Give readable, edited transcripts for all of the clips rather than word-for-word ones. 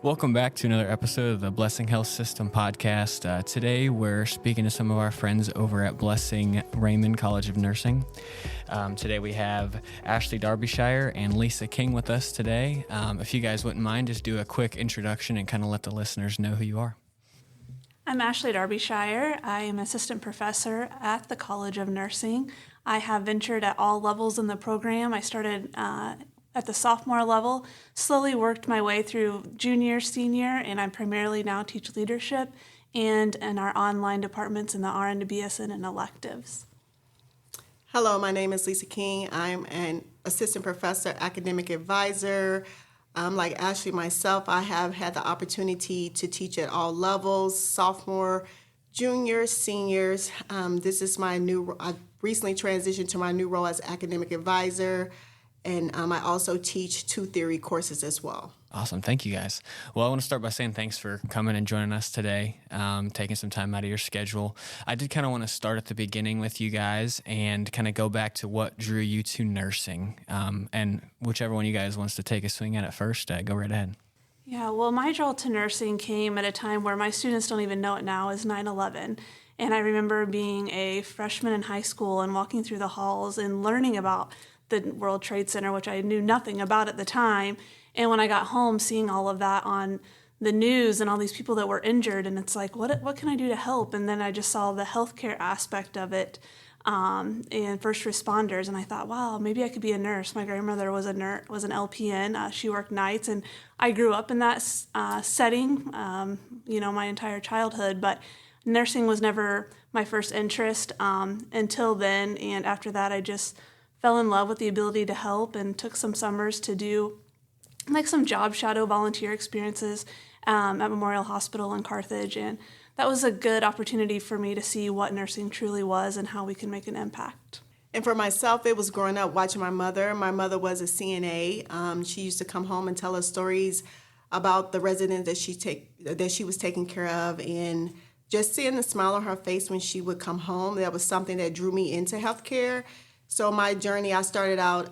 Welcome back to another episode of the Blessing Health System podcast. Today we're speaking to some of our friends over at Blessing Raymond College of Nursing. Today we have Ashley Darbyshire and Lisa King with us today. If you guys wouldn't mind, just do a quick introduction and kind of let the listeners know who you are. I'm Ashley Darbyshire. I am assistant professor at the College of Nursing. I have ventured at all levels in the program. I started at the sophomore level, slowly worked my way through junior, senior, and I primarily now teach leadership and in our online departments in the RN to BSN and electives. Hello, my name is Lisa King. I'm an assistant professor, academic advisor. Like Ashley myself, I have had the opportunity to teach at all levels, sophomore, juniors, seniors. This is my I recently transitioned to my new role as academic advisor. And I also teach 2 theory courses as well. Awesome. Thank you, guys. Well, I want to start by saying thanks for coming and joining us today, taking some time out of your schedule. I did kind of want to start at the beginning with you guys and kind of go back to what drew you to nursing. And whichever one of you guys wants to take a swing at it first, go right ahead. Yeah, well, my draw to nursing came at a time where my students don't even know it now, is 9/11. And I remember being a freshman in high school and walking through the halls and learning about the World Trade Center, which I knew nothing about at the time. And when I got home, seeing all of that on the news and all these people that were injured, and it's like, what can I do to help? And then I just saw the healthcare aspect of it and first responders, and I thought, wow, maybe I could be a nurse. My grandmother was an LPN. She worked nights, and I grew up in that setting, my entire childhood. But nursing was never my first interest until then, and after that, I just fell in love with the ability to help and took some summers to do like some job shadow volunteer experiences at Memorial Hospital in Carthage. And that was a good opportunity for me to see what nursing truly was and how we can make an impact. And for myself, it was growing up watching my mother. My mother was a CNA. She used to come home and tell us stories about the residents that she was taking care of, and just seeing the smile on her face when she would come home, that was something that drew me into healthcare. So my journey, I started out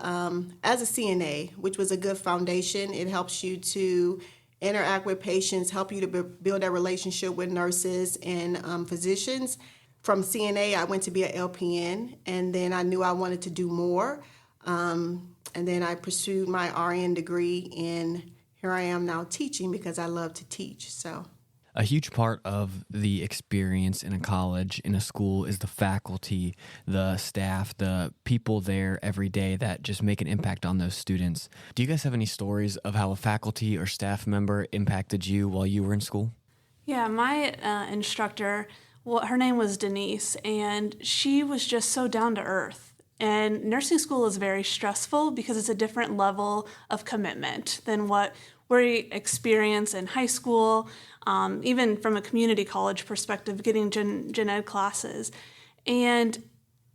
as a CNA, which was a good foundation. It helps you to interact with patients, help you to build that relationship with nurses and physicians. From CNA, I went to be an LPN, and then I knew I wanted to do more. And then I pursued my RN degree, and here I am now teaching because I love to teach. So. A huge part of the experience in a college, in a school, is the faculty, the staff, the people there every day that just make an impact on those students. Do you guys have any stories of how a faculty or staff member impacted you while you were in school? Yeah, my instructor, her name was Denise, and she was just so down to earth. And nursing school is very stressful because it's a different level of commitment than what we experience in high school, even from a community college perspective, getting gen ed classes. And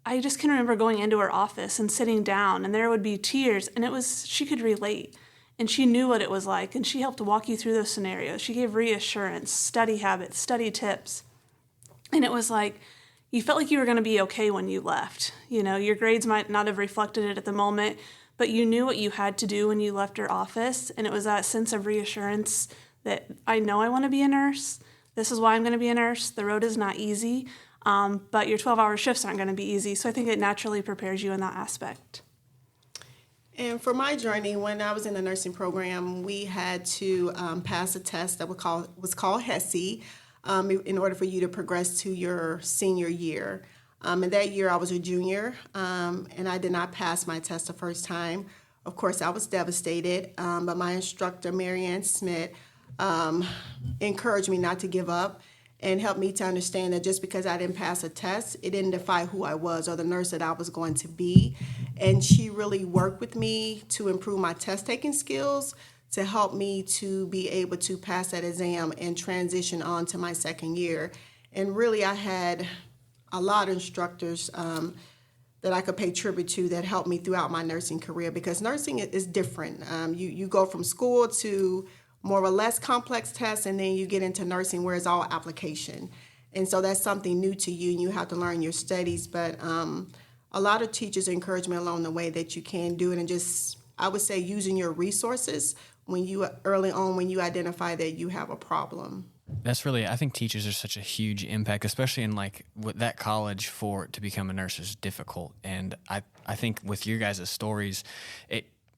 I just can remember going into her office and sitting down, and there would be tears, and she could relate, and she knew what it was like, and she helped walk you through those scenarios. She gave reassurance, study habits, study tips, and it was like, you felt like you were going to be okay when you left. Your grades might not have reflected it at the moment, but you knew what you had to do when you left her office, and it was that sense of reassurance that I know I want to be a nurse. This is why I'm going to be a nurse. The road is not easy, but your 12-hour shifts aren't going to be easy, so I think it naturally prepares you in that aspect. And for my journey, when I was in the nursing program, we had to pass a test that was called HESI in order for you to progress to your senior year. And that year I was a junior, and I did not pass my test the first time. Of course, I was devastated, but my instructor, Marianne Smith, encouraged me not to give up and helped me to understand that just because I didn't pass a test, it didn't define who I was or the nurse that I was going to be. And she really worked with me to improve my test-taking skills, to help me to be able to pass that exam and transition on to my second year. And really, I had a lot of instructors that I could pay tribute to that helped me throughout my nursing career, because nursing is different. You go from school to more or less complex tests, and then you get into nursing where it's all application. And so that's something new to you, and you have to learn your studies. But a lot of teachers encourage me along the way that you can do it, and just, I would say, using your resources when you early on when you identify that you have a problem. That's really, I think teachers are such a huge impact, especially in like with that college to become a nurse is difficult. And I think with your guys' stories,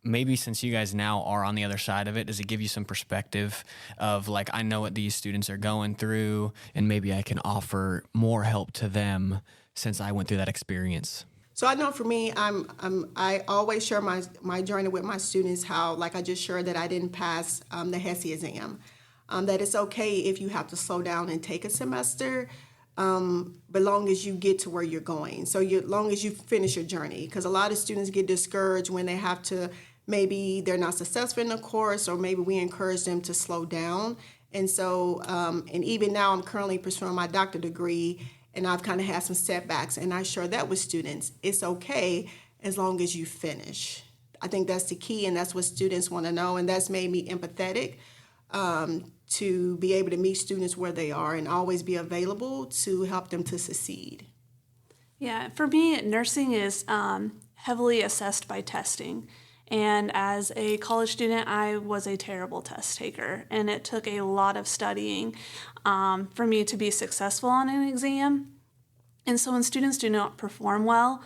maybe since you guys now are on the other side of it, does it give you some perspective of like, I know what these students are going through and maybe I can offer more help to them since I went through that experience? So I know for me, I always share my journey with my students, how like I just shared that I didn't pass the HESI exam. That it's okay if you have to slow down and take a semester, but long as you get to where you're going. So long as you finish your journey, because a lot of students get discouraged when they have to, maybe they're not successful in the course, or maybe we encourage them to slow down. And so, and even now I'm currently pursuing my doctorate degree, and I've kind of had some setbacks, and I share that with students. It's okay as long as you finish. I think that's the key, and that's what students want to know, and that's made me empathetic. To be able to meet students where they are and always be available to help them to succeed. Yeah, for me, nursing is heavily assessed by testing. And as a college student, I was a terrible test taker. And it took a lot of studying for me to be successful on an exam. And so when students do not perform well,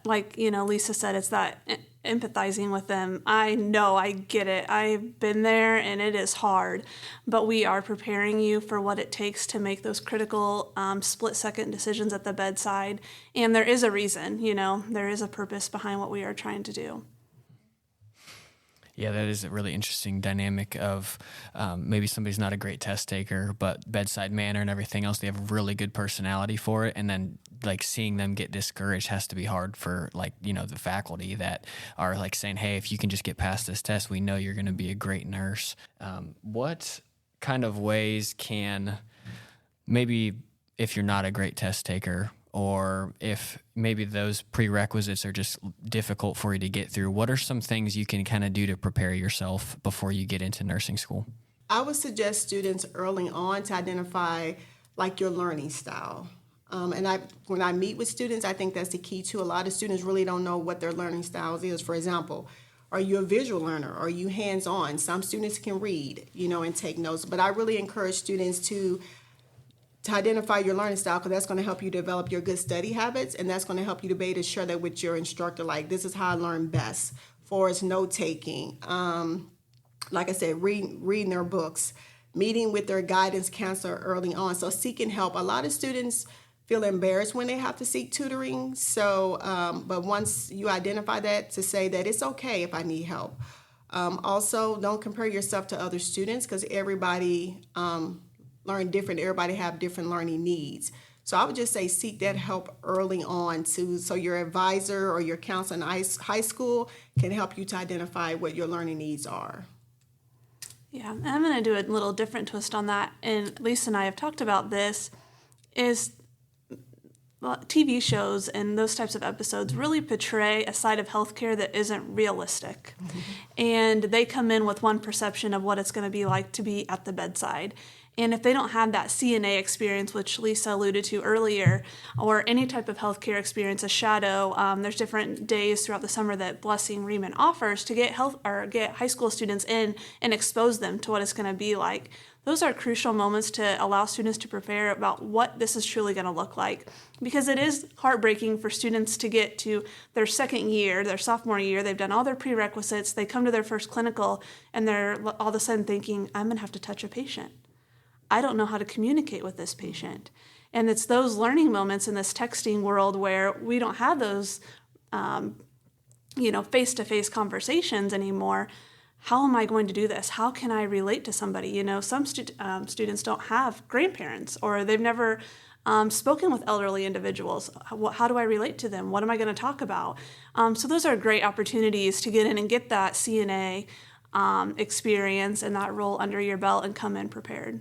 like, Lisa said, it's that empathizing with them. I know, I get it. I've been there and it is hard, but we are preparing you for what it takes to make those critical split-second decisions at the bedside. And there is a reason, there is a purpose behind what we are trying to do. Yeah, that is a really interesting dynamic of maybe somebody's not a great test taker, but bedside manner and everything else, they have a really good personality for it. And then like seeing them get discouraged has to be hard for the faculty that are like saying, hey, if you can just get past this test, we know you're going to be a great nurse. What kind of ways can maybe if you're not a great test taker, or if maybe those prerequisites are just difficult for you to get through, what are some things you can kind of do to prepare yourself before you get into nursing school? I would suggest students early on to identify like your learning style. When I meet with students, I think that's the key too. A lot of students really don't know what their learning styles is. For example, are you a visual learner? Are you hands-on? Some students can read, and take notes. But I really encourage students to identify your learning style, because that's going to help you develop your good study habits, and that's going to help you to be able to share that with your instructor. Like, this is how I learn best. For its note-taking, like I said, reading their books, meeting with their guidance counselor early on. So seeking help. A lot of students feel embarrassed when they have to seek tutoring. So, but once you identify that, to say that it's okay if I need help. Also, don't compare yourself to other students, because everybody learn different. Everybody have different learning needs. So I would just say seek that help early on so your advisor or your counselor in high school can help you to identify what your learning needs are. Yeah, and I'm going to do a little different twist on that, and Lisa and I have talked about this, is TV shows and those types of episodes really portray a side of healthcare that isn't realistic. Mm-hmm. And they come in with one perception of what it's going to be like to be at the bedside. And if they don't have that CNA experience, which Lisa alluded to earlier, or any type of healthcare experience, a shadow, there's different days throughout the summer that Blessing Raymond offers to get high school students in and expose them to what it's going to be like. Those are crucial moments to allow students to prepare about what this is truly going to look like. Because it is heartbreaking for students to get to their second year, their sophomore year, they've done all their prerequisites, they come to their first clinical, and they're all of a sudden thinking, I'm going to have to touch a patient. I don't know how to communicate with this patient. And it's those learning moments in this texting world where we don't have those, face-to-face conversations anymore. How am I going to do this? How can I relate to somebody? Some students don't have grandparents, or they've never spoken with elderly individuals. How do I relate to them? What am I going to talk about? So those are great opportunities to get in and get that CNA experience and that role under your belt and come in prepared.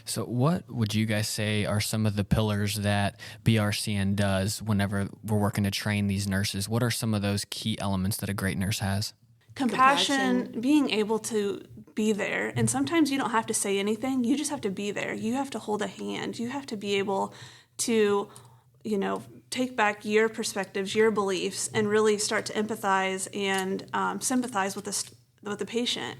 So what would you guys say are some of the pillars that BRCN does whenever we're working to train these nurses? What are some of those key elements that a great nurse has? Compassion, being able to be there. And sometimes you don't have to say anything. You just have to be there. You have to hold a hand. You have to be able to, take back your perspectives, your beliefs, and really start to empathize and sympathize with the patient.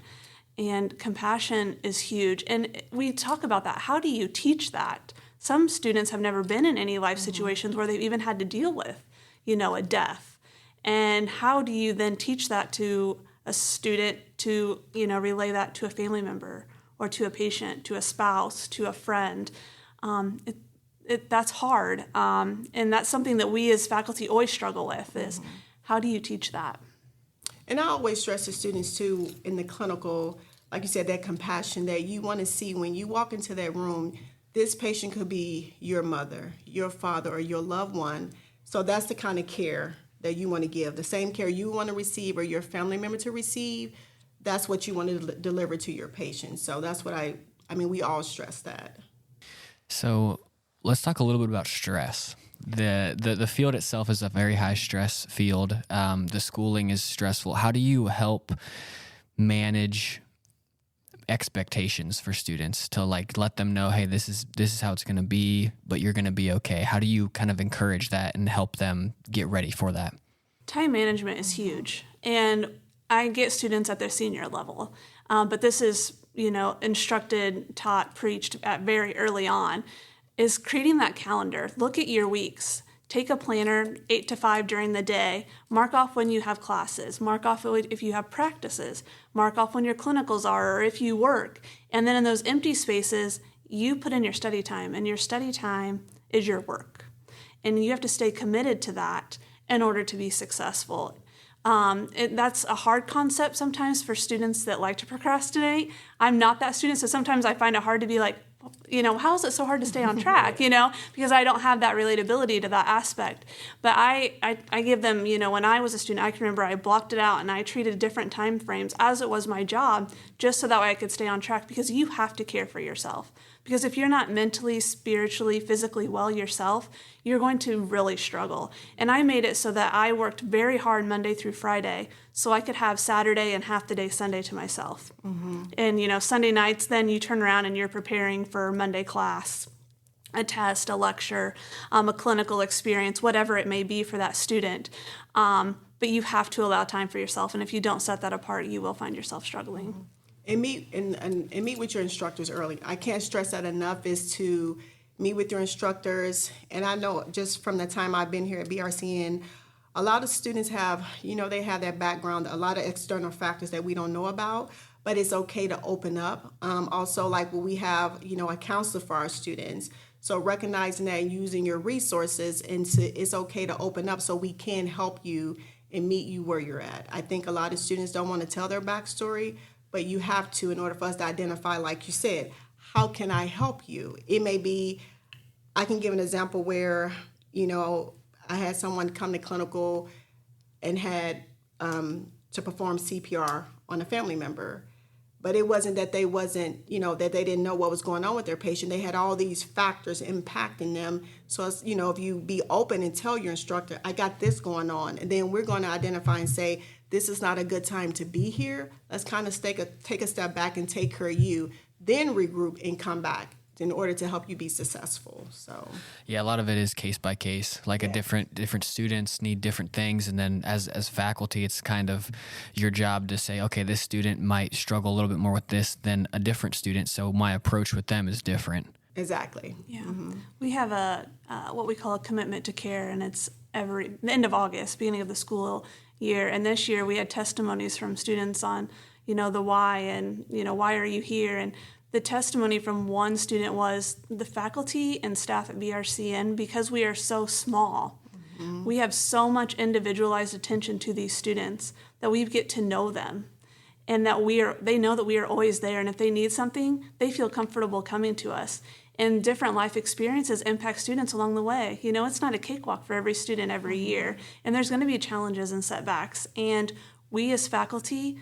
And compassion is huge. And we talk about that. How do you teach that? Some students have never been in any life situations where they've even had to deal with, a death. And how do you then teach that to a student to, relay that to a family member or to a patient, to a spouse, to a friend? That's hard. And that's something that we as faculty always struggle with is how do you teach that? And I always stress to students too in the clinical, like you said, that compassion that you want to see when you walk into that room. This patient could be your mother, your father, or your loved one. So that's the kind of care that you want to give. The same care you want to receive or your family member to receive, that's what you want to deliver to your patient. So that's what we all stress that. So let's talk a little bit about stress. The field itself is a very high stress field. The schooling is stressful. How do you help manage expectations for students to let them know, hey, this is how it's going to be, but you're going to be okay? How do you kind of encourage that and help them get ready for that? Time management is huge. And I get students at their senior level, but this is, instructed, taught, preached at very early on, is creating that calendar. Look at your weeks. Take a planner, 8 to 5 during the day. Mark off when you have classes. Mark off if you have practices. Mark off when your clinicals are or if you work. And then in those empty spaces, you put in your study time. And your study time is your work. And you have to stay committed to that in order to be successful. That's a hard concept sometimes for students that like to procrastinate. I'm not that student, so sometimes I find it hard to be like, how is it so hard to stay on track, because I don't have that relatability to that aspect. But I give them, when I was a student, I can remember I blocked it out and I treated different time frames as it was my job, just so that way I could stay on track, because you have to care for yourself. Because if you're not mentally, spiritually, physically well yourself, you're going to really struggle. And I made it so that I worked very hard Monday through Friday so I could have Saturday and half the day Sunday to myself. And, Sunday nights, then you turn around and you're preparing for Monday class, a test, a lecture, a clinical experience, whatever it may be for that student. But you have to allow time for yourself. And if you don't set that apart, you will find yourself struggling. And meet with your instructors early. I can't stress that enough, is to meet with your instructors. And I know just from the time I've been here at BRCN, a lot of students have, they have that background, a lot of external factors that we don't know about, but it's okay to open up. Also, like when we have, a counselor for our students. So recognizing that and using your resources, it's okay to open up so we can help you and meet you where you're at. I think a lot of students don't want to tell their backstory, but you have to in order for us to identify, like you said, how can I help you? It may be, I can give an example where, I had someone come to clinical and had to perform CPR on a family member. But it wasn't that they that they didn't know what was going on with their patient. They had all these factors impacting them. So, if you be open and tell your instructor, I got this going on, and then we're going to identify and say, this is not a good time to be here. Let's kind of take a step back and take care of you, then regroup and come back in order to help you be successful. So yeah, a lot of it is case by case. Like a different students need different things, and then as faculty, it's kind of your job to say, okay, this student might struggle a little bit more with this than a different student, so my approach with them is different. Exactly. Yeah, we have what we call a commitment to care, and it's the end of August, beginning of the school year. And this year we had testimonies from students on, the why and, why are you here? And the testimony from one student was the faculty and staff at BRCN, because we are so small, we have so much individualized attention to these students that we get to know them, and that they know that we are always there. And if they need something, they feel comfortable coming to us. And different life experiences impact students along the way. It's not a cakewalk for every student every year, and there's going to be challenges and setbacks. And we as faculty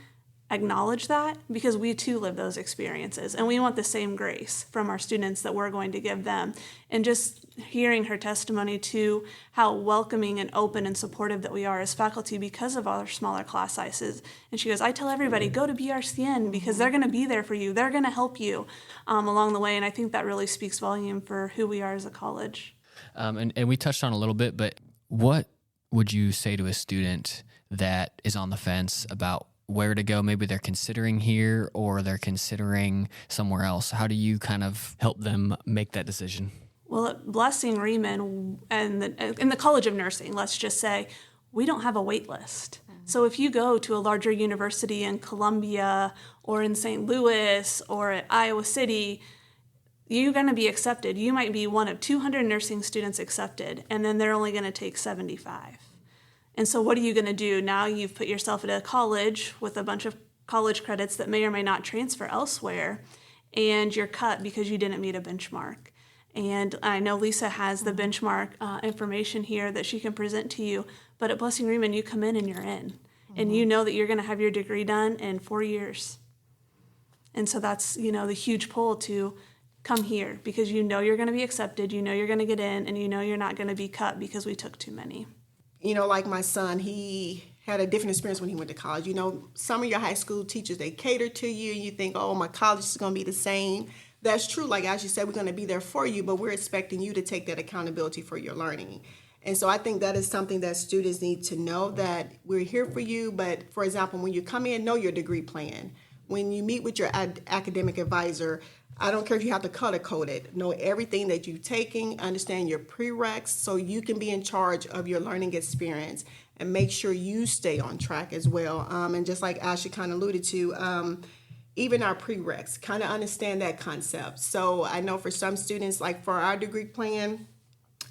acknowledge that, because we too live those experiences, and we want the same grace from our students that we're going to give them. And just hearing her testimony to how welcoming and open and supportive that we are as faculty because of our smaller class sizes. And she goes, I tell everybody, go to BRCN because they're going to be there for you. They're going to help you along the way. And I think that really speaks volume for who we are as a college. And we touched on a little bit, but what would you say to a student that is on the fence about where to go? Maybe they're considering here or they're considering somewhere else. How do you kind of help them make that decision? Well, at Blessing Raymond and in the College of Nursing, let's just say, we don't have a wait list. So if you go to a larger university in Columbia or in St. Louis or at Iowa City, you're going to be accepted. You might be one of 200 nursing students accepted, and then they're only going to take 75. And so what are you going to do? Now you've put yourself at a college with a bunch of college credits that may or may not transfer elsewhere, and you're cut because you didn't meet a benchmark. And I know Lisa has the benchmark information here that she can present to you, but at Blessing Raymond, you come in and you're in. And you know that you're going to have your degree done in 4 years. And so that's, the huge pull to come here because you know you're going to be accepted, you know you're going to get in, and you know you're not going to be cut because we took too many. Like my son, he had a different experience when he went to college. Some of your high school teachers, they cater to you, and you think, oh, my college is going to be the same. That's true. Like as you said, we're going to be there for you, but we're expecting you to take that accountability for your learning. And so I think that is something that students need to know, that we're here for you. But for example, when you come in, know your degree plan. When you meet with your academic advisor, I don't care if you have to color code it. Know everything that you're taking, understand your prereqs so you can be in charge of your learning experience and make sure you stay on track as well. And just like Ashley kind of alluded to, even our prereqs, kind of understand that concept. So I know for some students, like for our degree plan,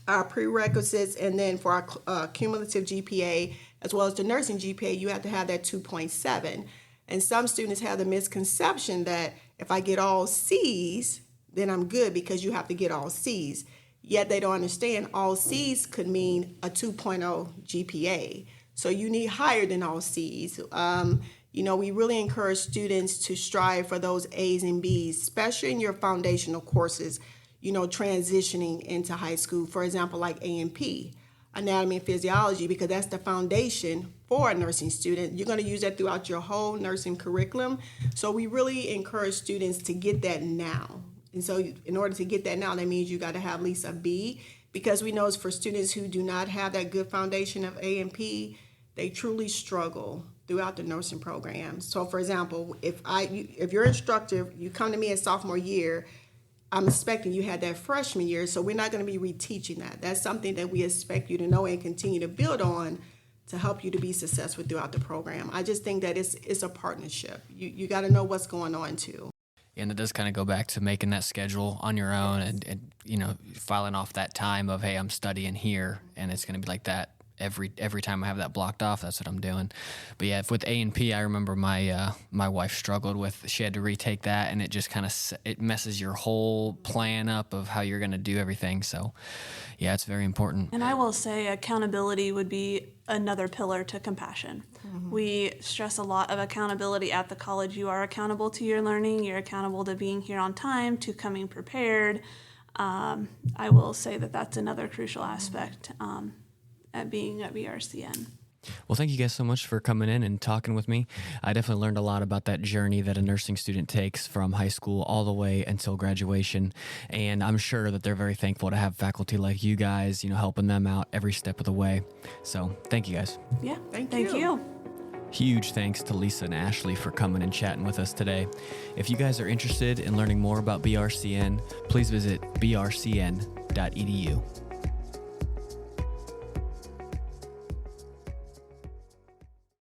our prerequisites, and then for our cumulative GPA, as well as the nursing GPA, you have to have that 2.7. And some students have the misconception that if I get all C's, then I'm good because you have to get all C's. Yet they don't understand all C's could mean a 2.0 GPA. So you need higher than all C's. We really encourage students to strive for those A's and B's, especially in your foundational courses, transitioning into high school. For example, like A&P, anatomy and physiology, because that's the foundation for a nursing student. You're going to use that throughout your whole nursing curriculum. So we really encourage students to get that now. And so in order to get that now, that means you got to have at least a B, because we know for students who do not have that good foundation of A&P, they truly struggle throughout the nursing program. So for example, if your instructor, you come to me in sophomore year, I'm expecting you had that freshman year, so we're not going to be reteaching that. That's something that we expect you to know and continue to build on to help you to be successful throughout the program. I just think that it's a partnership. You got to know what's going on too. And it does kind of go back to making that schedule on your own and filing off that time of, hey, I'm studying here, and it's going to be like that. Every time I have that blocked off, that's what I'm doing. But yeah, with A&P, I remember my wife struggled with. She had to retake that, and it just kind of it messes your whole plan up of how you're going to do everything. So, yeah, it's very important. And I will say, accountability would be another pillar to compassion. Mm-hmm. We stress a lot of accountability at the college. You are accountable to your learning. You're accountable to being here on time, to coming prepared. I will say that that's another crucial aspect. At being at BRCN. Well, thank you guys so much for coming in and talking with me. I definitely learned a lot about that journey that a nursing student takes from high school all the way until graduation. And I'm sure that they're very thankful to have faculty like you guys, helping them out every step of the way. So thank you guys. Yeah, thank you. Huge thanks to Lisa and Ashley for coming and chatting with us today. If you guys are interested in learning more about BRCN, please visit brcn.edu.